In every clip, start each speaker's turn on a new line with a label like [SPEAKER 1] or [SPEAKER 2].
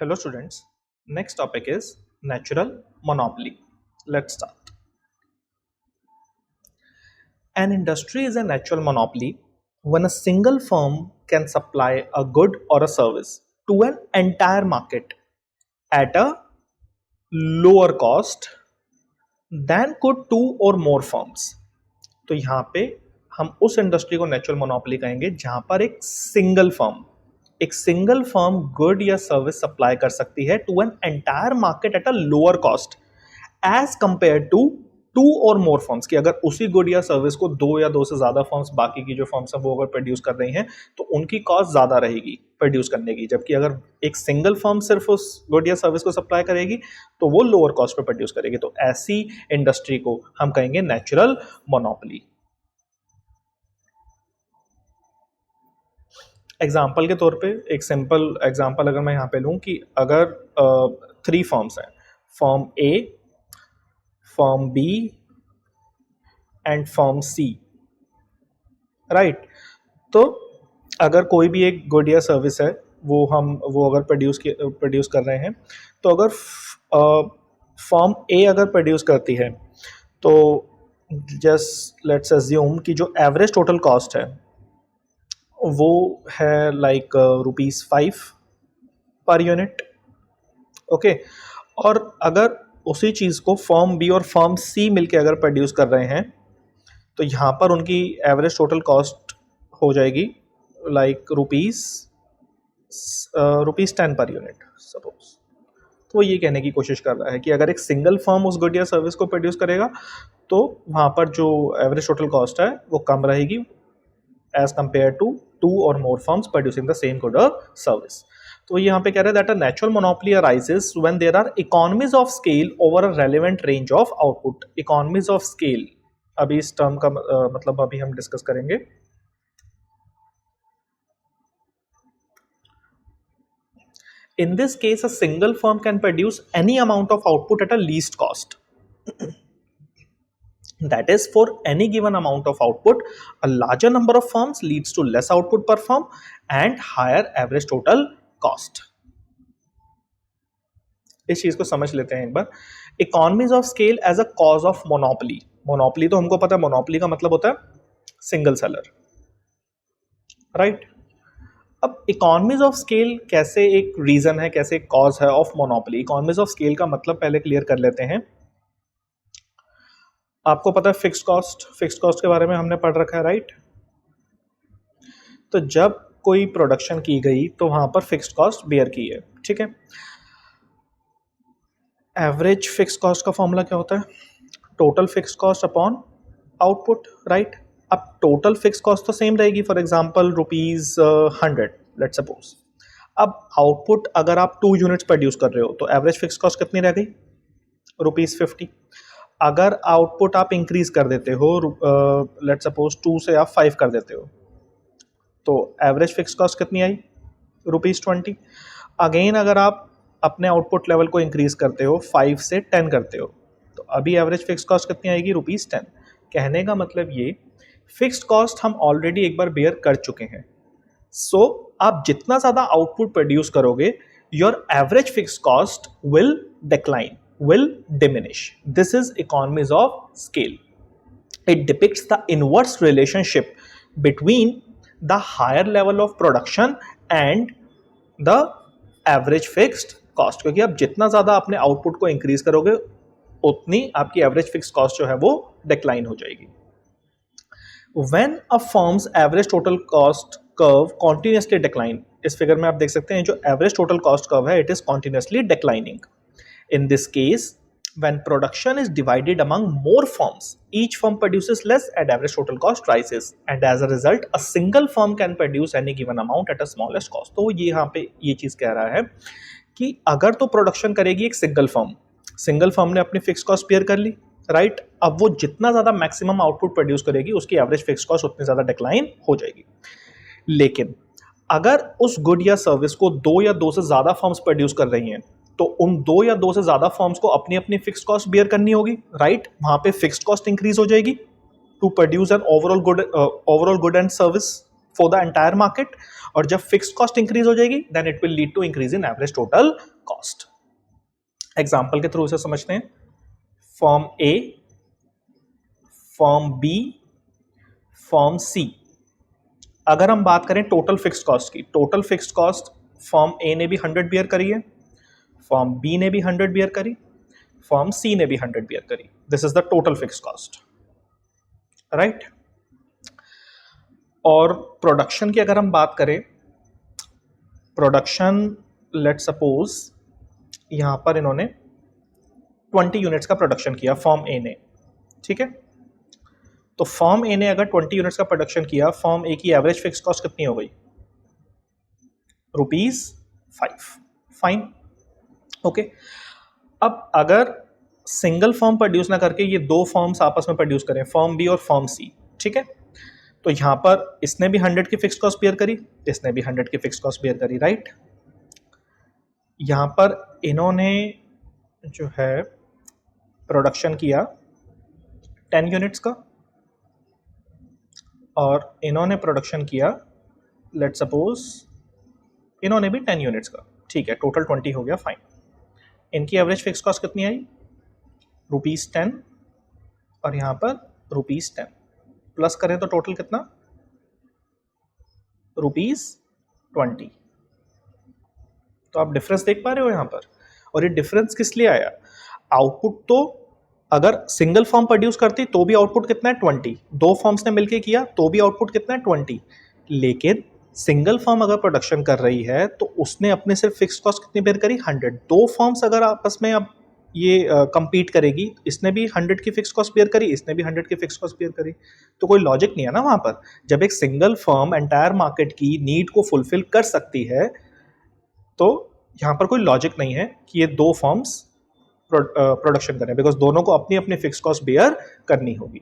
[SPEAKER 1] Hello students. Next topic is natural monopoly. Let's start. An industry is a natural monopoly when a single firm can supply a good or a service to an entire market at a lower cost than could two or more firms. तो यहाँ पे हम उस industry को natural monopoly कहेंगे जहां पर एक सिंगल फर्म गुड या सर्विस सप्लाई कर सकती है to an entire market at a lower cost as compare to two और मोर फर्म्स की अगर उसी गुड या सर्विस को दो या दो से ज्यादा फर्म्स बाकी की जो फर्म्स हैं वो अगर प्रोड्यूस कर रही हैं तो उनकी कॉस्ट ज्यादा रहेगी प्रोड्यूस करने की, जबकि अगर एक सिंगल फर्म सिर्फ उस गुड या सर्विस को सप्लाई करेगी तो वो लोअर कॉस्ट पे प्रोड्यूस करेगी। तो ऐसी इंडस्ट्री को हम कहेंगे नेचुरल मोनोपोली। एग्जाम्पल के तौर पे एक सिंपल एग्जाम्पल अगर मैं यहाँ पे लूँ कि अगर 3 फर्म्स हैं, firm A, firm B and firm C, right. तो अगर कोई भी एक गुड या सर्विस है वो अगर प्रोड्यूस कर रहे हैं तो अगर फर्म ए अगर प्रोड्यूस करती है तो जस्ट लेट्स अज्यूम कि जो एवरेज टोटल कॉस्ट है वो है लाइक ₹5 पर यूनिट, ओके। और अगर उसी चीज़ को फर्म बी और फर्म सी मिलके अगर प्रोड्यूस कर रहे हैं तो यहाँ पर उनकी एवरेज टोटल कॉस्ट हो जाएगी लाइक ₹10 पर यूनिट सपोज। तो वो ये कहने की कोशिश कर रहा है कि अगर एक सिंगल फर्म उस गुड या सर्विस को प्रोड्यूस करेगा तो वहाँ पर जो एवरेज टोटल कॉस्ट है वो कम रहेगी as compared to two or more firms producing the same good or service. तो यहाँ पे कह रहे हैं that a natural monopoly arises when there are economies of scale over a relevant range of output. Economies of scale अभी इस term का मतलब अभी हम डिस्कस करेंगे। In this case, a single firm can produce any amount of output at a least cost. That is, for any given amount of output, a larger number of firms leads to less output per firm and higher average total cost. इस चीज को समझ लेते हैं एक बार। Economies of scale as a cause of monopoly. Monopoly तो हमको पता है, मोनोपोली का मतलब होता है सिंगल सेलर, राइट। अब इकोनॉमीज ऑफ स्केल कैसे एक रीजन है, कैसे एक कॉज है of monopoly. Economies of scale का मतलब पहले क्लियर कर लेते हैं। आपको पता है फिक्स्ड कॉस्ट के बारे में हमने पढ़ रखा है, राइट। तो जब कोई प्रोडक्शन की गई तो वहां पर फिक्स्ड कॉस्ट बेयर की है, ठीक है। एवरेज फिक्स्ड कॉस्ट का फॉर्मूला क्या होता है? Total fixed cost upon output, right. अब टोटल फिक्स्ड कॉस्ट तो सेम रहेगी, फॉर एग्जांपल ₹100 लेट्स सपोज। अब आउटपुट अगर आप 2 यूनिट्स प्रोड्यूस कर रहे हो तो एवरेज फिक्स्ड कॉस्ट कितनी रह गई? ₹50। अगर आउटपुट आप इंक्रीज कर देते हो लेट्स सपोज 2 से आप 5 कर देते हो तो एवरेज फिक्स कॉस्ट कितनी आई? ₹20। अगेन अगर आप अपने आउटपुट लेवल को इंक्रीज करते हो 5 से 10 करते हो तो अभी एवरेज फिक्स कॉस्ट कितनी आएगी? ₹10। कहने का मतलब ये फिक्स्ड कॉस्ट हम ऑलरेडी एक बार बेयर कर चुके हैं। सो आप जितना ज़्यादा आउटपुट प्रोड्यूस करोगे your average fix cost will decline, will diminish. This is economies of scale. It depicts the inverse relationship between the higher level of production and the average fixed cost. क्योंकि आप जितना ज़्यादा अपने output को increase करोगे उतनी आपकी average fix cost जो है वो डिक्लाइन हो जाएगी। When a firm's average total cost curve continuously decline, इस फिगर में आप देख सकते हैं जो एवरेज टोटल कॉस्ट कर्व है it is continuously declining. In this case, when production is divided among more firms, each firm produces less and average total cost rises. And as a result, a single firm can produce any given amount at a smallest cost. तो ये यहाँ पे ये चीज़ कह रहा है कि अगर तो प्रोडक्शन करेगी एक सिंगल फर्म ने अपनी फिक्स कॉस्ट बेयर कर ली, राइट। अब वो जितना ज़्यादा मैक्सिमम आउटपुट प्रोड्यूस करेगी उसकी एवरेज फिक्स कॉस्ट उतनी ज़्यादा डिक्लाइन हो जाएगी। लेकिन अगर उस गुड या सर्विस को 2 या 2 से ज़्यादा फर्म्स प्रोड्यूस कर रही हैं तो उन 2 या 2 से ज्यादा फर्म्स को अपनी अपनी फिक्स्ड कॉस्ट बेयर करनी होगी, राइट। वहां पे फिक्स्ड कॉस्ट इंक्रीज हो जाएगी to produce an overall good and service, for the entire market, और जब फिक्स्ड कॉस्ट इंक्रीज हो जाएगी then it will lead to increase in average total cost. Example के थ्रू इसे समझते हैं। Form A, form B, form C. अगर हम बात करें टोटल फिक्स्ड कॉस्ट की, total fixed cost form A ने भी 100 बियर करी है, फॉर्म बी ने भी 100 बियर करी, फॉर्म सी ने भी 100 बियर करी। This is the total fixed cost, right. और प्रोडक्शन की अगर हम बात करें, प्रोडक्शन लेट सपोज यहां पर इन्होंने 20 यूनिट्स का प्रोडक्शन किया फॉर्म ए ने, ठीक है। तो फॉर्म ए ने अगर 20 यूनिट्स का प्रोडक्शन किया, फॉर्म ए की एवरेज फिक्स कॉस्ट कितनी हो गई? ₹5। Fine, okay. अब अगर सिंगल फॉर्म प्रोड्यूस ना करके ये दो फॉर्म्स आपस में प्रोड्यूस करें, फॉर्म बी और फॉर्म सी, ठीक है, तो यहां पर इसने भी 100 की फिक्स कॉस्ट बेयर करी, इसने भी 100 की फिक्स कॉस्ट बेयर करी, राइट। यहां पर इन्होंने जो है प्रोडक्शन किया 10 यूनिट्स का और इन्होंने प्रोडक्शन किया लेट सपोज इन्होंने भी 10 यूनिट्स का, ठीक है, टोटल 20 हो गया, फाइन। इनकी एवरेज फिक्स कॉस्ट कितनी आई? ₹10 और यहां पर ₹10 प्लस करें तो टोटल कितना? ₹20। तो आप डिफरेंस देख पा रहे हो यहां पर। और ये डिफरेंस किस लिए आया? आउटपुट तो अगर सिंगल फॉर्म प्रोड्यूस करती तो भी आउटपुट कितना है? 20। दो फॉर्म्स ने मिलकर किया तो भी आउटपुट कितना है? 20। लेकिन सिंगल फॉर्म अगर प्रोडक्शन कर रही है तो उसने अपने सिर्फ फिक्स कॉस्ट कितनी बेयर करी? 100। दो फॉर्म्स अगर आपस में अब ये कंपीट करेगी, इसने भी 100 की फिक्स कॉस्ट बेयर करी, इसने भी 100 की फिक्स कॉस्ट बेयर करी, तो कोई लॉजिक नहीं है ना वहां पर। जब एक सिंगल फर्म एंटायर मार्केट की नीड को फुलफिल कर सकती है तो यहां पर कोई लॉजिक नहीं है कि ये दो फर्म्स प्रोडक्शन करें, बिकॉज दोनों को अपनी अपनी फिक्स कॉस्ट बेयर करनी होगी।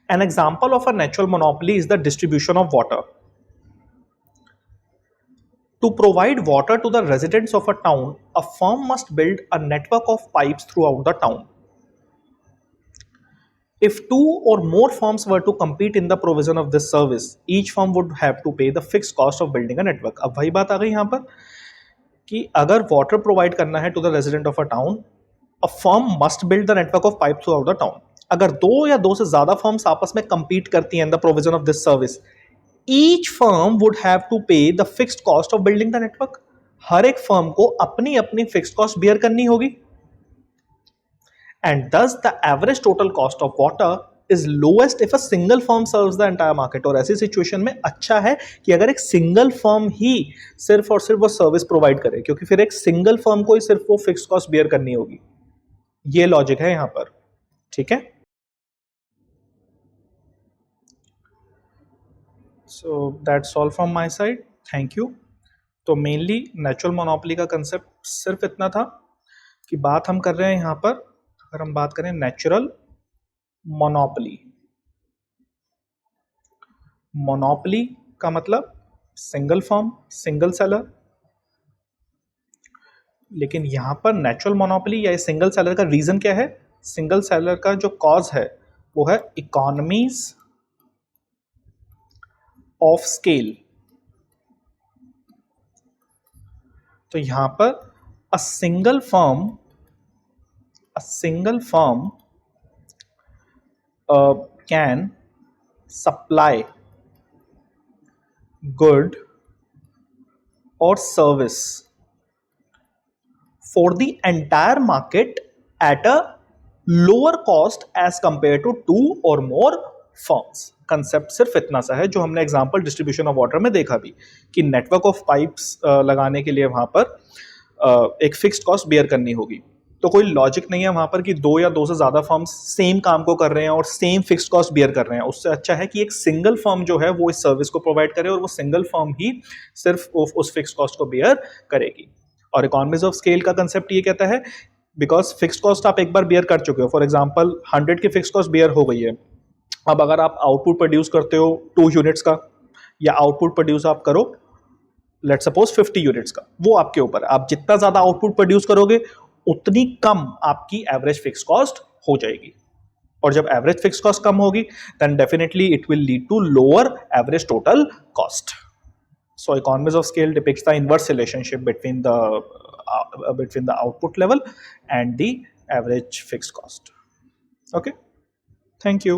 [SPEAKER 1] An example of a natural monopoly is the distribution of water. To provide water to the residents of a town, a firm must build a network of pipes throughout the town. If two or more firms were to compete in the provision of this service, each firm would have to pay the fixed cost of building a network. अब वही बात आ गई यहाँ पर कि अगर water provide करना है to the resident of a town, a firm must build the network of pipe throughout the town. अगर दो या दो से ज्यादा फर्म्स आपस में कंपीट करती हैं in the provision of this service, each firm would have to pay the fixed cost of building the network. हर एक फर्म को अपनी अपनी फिक्स्ड कॉस्ट बेयर करनी होगी। एंड दस the average total cost of water is lowest if a single firm serves the entire market. और ऐसी सिचुएशन में अच्छा है कि अगर एक सिंगल फर्म ही सिर्फ और सिर्फ वो सर्विस प्रोवाइड करे, क्योंकि फिर एक सिंगल फर्म को ही सिर्फ वो फिक्स्ड कॉस्ट बेयर करनी होगी। ये लॉजिक है यहां पर, ठीक है। So that's all from my side, thank you. तो मेनली नेचुरल मोनोपोली का कंसेप्ट सिर्फ इतना था कि बात हम कर रहे हैं यहां पर, अगर हम बात करें नेचुरल मोनोपोली, मोनोपोली का मतलब सिंगल फर्म सिंगल सेलर, लेकिन यहां पर नेचुरल मोनोपोली या सिंगल सेलर का रीजन क्या है? सिंगल सेलर का जो कॉज है वो है इकोनॉमीज ऑफ स्केल। तो यहां पर a single firm can supply good और service for the entire market at a lower cost as compared to two or more firms. Concept सिर्फ इतना सा है जो हमने एग्जांपल डिस्ट्रीब्यूशन ऑफ वाटर में देखा भी, कि नेटवर्क ऑफ पाइप्स लगाने के लिए वहां पर एक फिक्स्ड कॉस्ट बेयर करनी होगी। तो कोई लॉजिक नहीं है वहां पर कि दो या दो से ज्यादा फर्म्स सेम काम को कर रहे हैं और सेम फिक्स्ड कॉस्ट बेयर कर रहे हैं। उससे अच्छा है कि एक सिंगल फर्म जो है वो इस सर्विस को प्रोवाइड करे और वो सिंगल फर्म ही सिर्फ उस फिक्स्ड कॉस्ट को बेयर करेगी। और इकोनॉमीज ऑफ स्केल का कंसेप्ट ये कहता है, बिकॉज फिक्स्ड कॉस्ट आप एक बार बेयर कर चुके हो, फॉर एग्जांपल 100 की फिक्स्ड कॉस्ट बेयर हो गई है। अब अगर आप आउटपुट प्रोड्यूस करते हो 2 यूनिट्स का, या आउटपुट प्रोड्यूस आप करो लेट सपोज 50 यूनिट्स का, वो आपके ऊपर है। आप जितना ज्यादा आउटपुट प्रोड्यूस करोगे उतनी कम आपकी एवरेज फिक्स्ड कॉस्ट हो जाएगी। और जब एवरेज फिक्स कॉस्ट कम होगी then definitely it will lead to lower average total cost. So economies of scale depicts the inverse relationship between the output level and the average fixed cost. Okay, thank you.